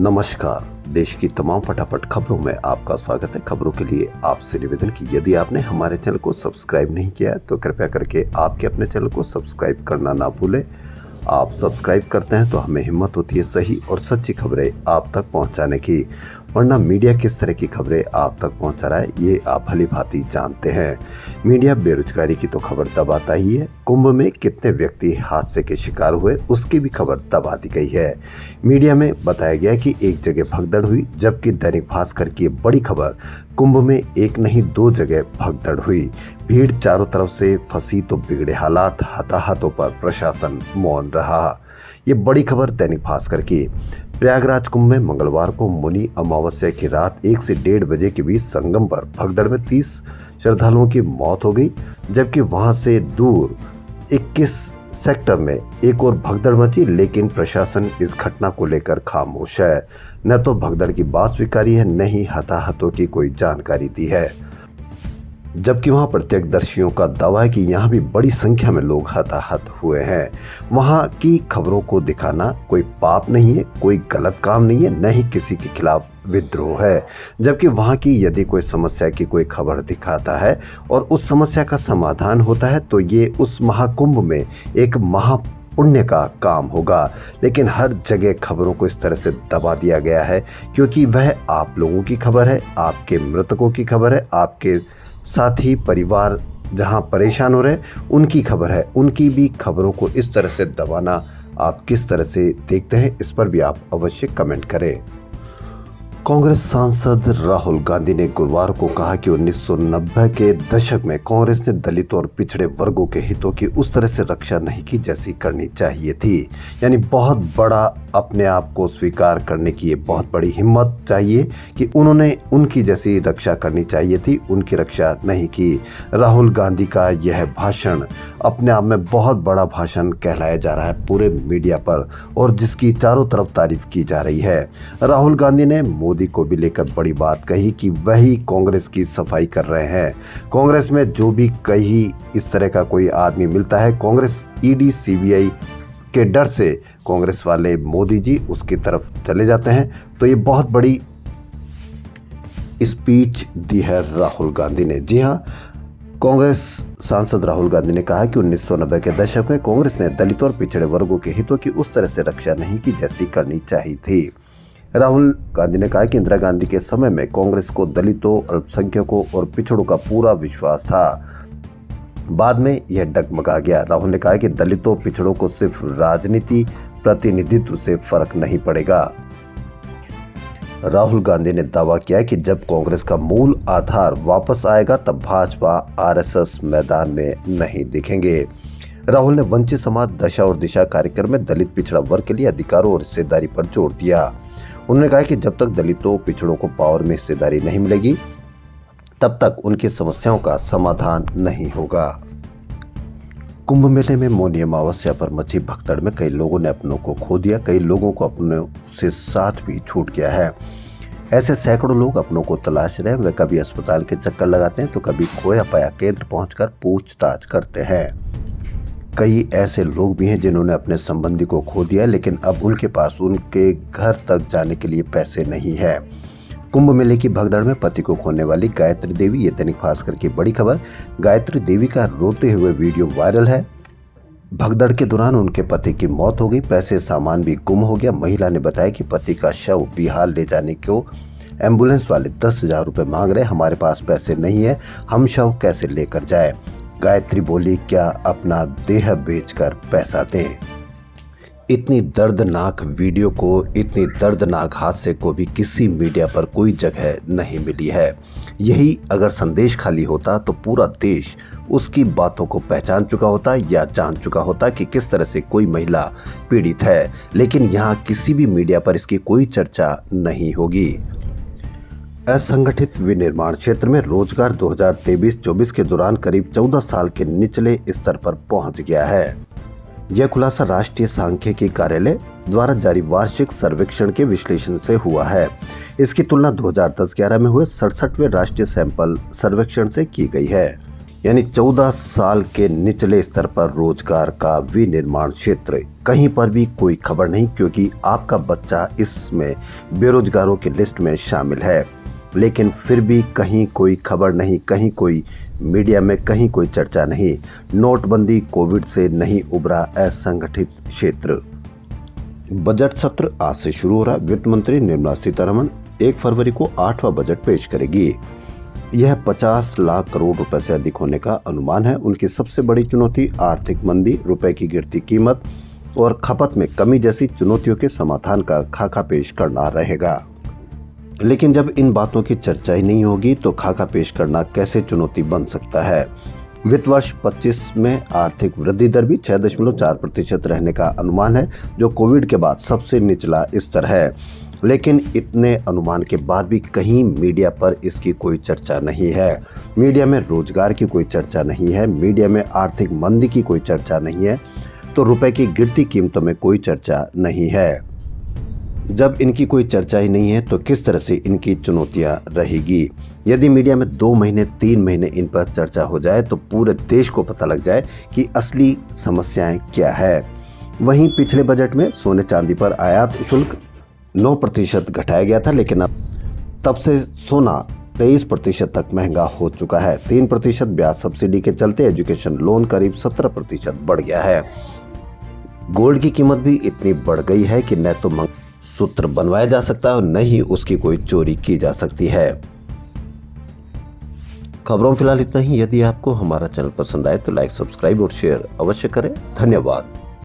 नमस्कार। देश की तमाम फटाफट खबरों में आपका स्वागत है। खबरों के लिए आपसे निवेदन कि यदि आपने हमारे चैनल को सब्सक्राइब नहीं किया है तो कृपया करके आपके अपने चैनल को सब्सक्राइब करना ना भूलें। आप सब्सक्राइब करते हैं तो हमें हिम्मत होती है सही और सच्ची खबरें आप तक पहुंचाने की, वरना मीडिया किस तरह की खबरें आप तक पहुंचा रहा है ये आप भली भांति जानते हैं। मीडिया बेरोजगारी की तो खबर दबाता ही है, कुंभ में कितने व्यक्ति हादसे के शिकार हुए उसकी भी खबर दबा दी गई है। मीडिया में बताया गया कि एक जगह भगदड़ हुई, जबकि दैनिक भास्कर की बड़ी खबर कुंभ में एक नहीं दो जगह भगदड़ हुई। भीड़ चारों तरफ से फंसी तो बिगड़े हालात, हताहतों पर प्रशासन मौन रहा। ये बड़ी खबर दैनिक भास्कर की। प्रयागराज कुंभ में मंगलवार को मुनि अमावस्या की रात 1 से 1:30 बजे के बीच संगम पर भगदड़ में 30 श्रद्धालुओं की मौत हो गई, जबकि वहां से दूर 21 सेक्टर में एक और भगदड़ मची, लेकिन प्रशासन इस घटना को लेकर खामोश है। न तो भगदड़ की बात स्वीकारी है, न ही हताहतों की कोई जानकारी दी है, जबकि वहां प्रत्यक्षदर्शियों का दावा है कि यहां भी बड़ी संख्या में लोग हताहत हुए हैं। वहां की खबरों को दिखाना कोई पाप नहीं है, कोई गलत काम नहीं है, न ही किसी के खिलाफ विद्रोह है। जबकि वहां की यदि कोई समस्या की कोई खबर दिखाता है और उस समस्या का समाधान होता है तो ये उस महाकुंभ में एक पुण्य का काम होगा। लेकिन हर जगह खबरों को इस तरह से दबा दिया गया है क्योंकि वह आप लोगों की खबर है, आपके मृतकों की खबर है, आपके साथी परिवार जहां परेशान हो रहे उनकी खबर है। उनकी भी खबरों को इस तरह से दबाना आप किस तरह से देखते हैं, इस पर भी आप अवश्य कमेंट करें। कांग्रेस सांसद राहुल गांधी ने गुरुवार को कहा कि 1990 के दशक में कांग्रेस ने दलितों और पिछड़े वर्गों के हितों की उस तरह से रक्षा नहीं की जैसी करनी चाहिए थी। यानी बहुत बड़ा अपने आप को स्वीकार करने की ये बहुत बड़ी हिम्मत चाहिए कि उन्होंने उनकी जैसी रक्षा करनी चाहिए थी, उनकी रक्षा नहीं की। राहुल गांधी का यह भाषण अपने आप में बहुत बड़ा भाषण कहलाया जा रहा है पूरे मीडिया पर, और जिसकी चारों तरफ तारीफ की जा रही है। राहुल गांधी ने मोदी को भी लेकर बड़ी बात कही कि वही कांग्रेस की सफाई कर रहे हैं। कांग्रेस में जो भी कहीं इस तरह का कोई आदमी मिलता है, कांग्रेस ईडी सीबीआई के डर से कांग्रेस वाले मोदी जी उसकी तरफ चले जाते हैं। तो ये बहुत बड़ी स्पीच दी है राहुल गांधी ने। जी हाँ, कांग्रेस सांसद राहुल गांधी ने कहा कि 1990 के दशक में कांग्रेस ने दलितों और पिछड़े वर्गों के हितों की उस तरह से रक्षा नहीं की जैसी करनी चाहिए थी। राहुल गांधी ने कहा कि इंदिरा गांधी के समय में कांग्रेस को दलितों, अल्पसंख्यकों और पिछड़ों का पूरा विश्वास था, बाद में यह डगमगा गया। राहुल ने कहा कि दलितों, पिछड़ों को सिर्फ राजनीति प्रतिनिधित्व से फर्क नहीं पड़ेगा। राहुल गांधी ने दावा किया कि जब कांग्रेस का मूल आधार वापस आएगा तब भाजपा आरएसएस मैदान में नहीं दिखेंगे। राहुल ने वंचित समाज दशा और दिशा कार्यक्रम में दलित पिछड़ा वर्ग के लिए अधिकारों और हिस्सेदारी पर जोर दिया। उन्होंने कहा कि जब तक दलितों, पिछड़ों को पावर में हिस्सेदारी नहीं मिलेगी तब तक उनकी समस्याओं का समाधान नहीं होगा। कुंभ मेले में मौनी अमावस्या पर मची भगदड़ में कई लोगों ने अपनों को खो दिया, कई लोगों को अपनों से साथ भी छूट गया है। ऐसे सैकड़ों लोग अपनों को तलाश रहे हैं। वे कभी अस्पताल के चक्कर लगाते हैं तो कभी खोया पाया केंद्र पहुंचकर पूछताछ करते हैं। कई ऐसे लोग भी हैं जिन्होंने अपने संबंधी को खो दिया, लेकिन अब उनके पास उनके घर तक जाने के लिए पैसे नहीं है। कुंभ मेले की भगदड़ में पति को खोने वाली गायत्री देवी, ये दैनिक भास्कर की बड़ी खबर। गायत्री देवी का रोते हुए वीडियो वायरल है। भगदड़ के दौरान उनके पति की मौत हो गई, पैसे सामान भी गुम हो गया। महिला ने बताया कि पति का शव बिहार ले जाने को एम्बुलेंस वाले 10,000 रुपये मांग रहे, हमारे पास पैसे नहीं है, हम शव कैसे लेकर जाए। गायत्री बोली, क्या अपना देह बेचकर पैसा दें। इतनी दर्दनाक वीडियो को, इतनी दर्दनाक हादसे को भी किसी मीडिया पर कोई जगह नहीं मिली है। यही अगर संदेश खाली होता तो पूरा देश उसकी बातों को पहचान चुका होता या जान चुका होता कि किस तरह से कोई महिला पीड़ित है, लेकिन यहाँ किसी भी मीडिया पर इसकी कोई चर्चा नहीं होगी। असंगठित विनिर्माण क्षेत्र में रोजगार 2023-24 के दौरान करीब 14 साल के निचले स्तर पर पहुंच गया है। यह खुलासा राष्ट्रीय सांख्यिकी कार्यालय द्वारा जारी वार्षिक सर्वेक्षण के विश्लेषण से हुआ है। इसकी तुलना 2010-11 में हुए 67वें राष्ट्रीय सैंपल सर्वेक्षण से की गई है। यानी 14 साल के निचले स्तर पर रोजगार का विनिर्माण क्षेत्र, कहीं पर भी कोई खबर नहीं, क्योंकि आपका बच्चा इसमें बेरोजगारों की लिस्ट में शामिल है। लेकिन फिर भी कहीं कोई खबर नहीं, कहीं कोई मीडिया में कहीं कोई चर्चा नहीं। नोटबंदी, कोविड से नहीं उभरा असंगठित क्षेत्र। बजट सत्र आज से शुरू हो रहा। वित्त मंत्री निर्मला सीतारमण 1 फरवरी को 8वां बजट पेश करेगी। यह 50 लाख करोड़ रुपए से अधिक होने का अनुमान है। उनकी सबसे बड़ी चुनौती आर्थिक मंदी, रुपए की गिरती कीमत और खपत में कमी जैसी चुनौतियों के समाधान का खाका पेश करना रहेगा। लेकिन जब इन बातों की चर्चा ही नहीं होगी तो खाका पेश करना कैसे चुनौती बन सकता है। वित्त वर्ष 25 में आर्थिक वृद्धि दर भी 6.4% रहने का अनुमान है, जो कोविड के बाद सबसे निचला स्तर है। लेकिन इतने अनुमान के बाद भी कहीं मीडिया पर इसकी कोई चर्चा नहीं है। मीडिया में रोजगार की कोई चर्चा नहीं है, मीडिया में आर्थिक मंदी की कोई चर्चा नहीं है, तो रुपए की गिरती कीमतों में कोई चर्चा नहीं है। जब इनकी कोई चर्चा ही नहीं है तो किस तरह से इनकी चुनौतियां रहेगी। यदि मीडिया में 2 महीने 3 महीने इन पर चर्चा हो जाए तो पूरे देश को पता लग जाए कि असली समस्याएं क्या है। वहीं पिछले बजट में सोने चांदी पर आयात शुल्क 9% घटाया गया था, लेकिन अब तब से सोना 23% तक महंगा हो चुका है। 3% ब्याज सब्सिडी के चलते एजुकेशन लोन करीब 17% बढ़ गया है। गोल्ड की कीमत भी इतनी बढ़ गई है कि न तो मंगलसूत्र बनवाया जा सकता है और न ही उसकी कोई चोरी की जा सकती है। खबरों फिलहाल इतना ही। यदि आपको हमारा चैनल पसंद आए तो लाइक, सब्सक्राइब और शेयर अवश्य करें। धन्यवाद।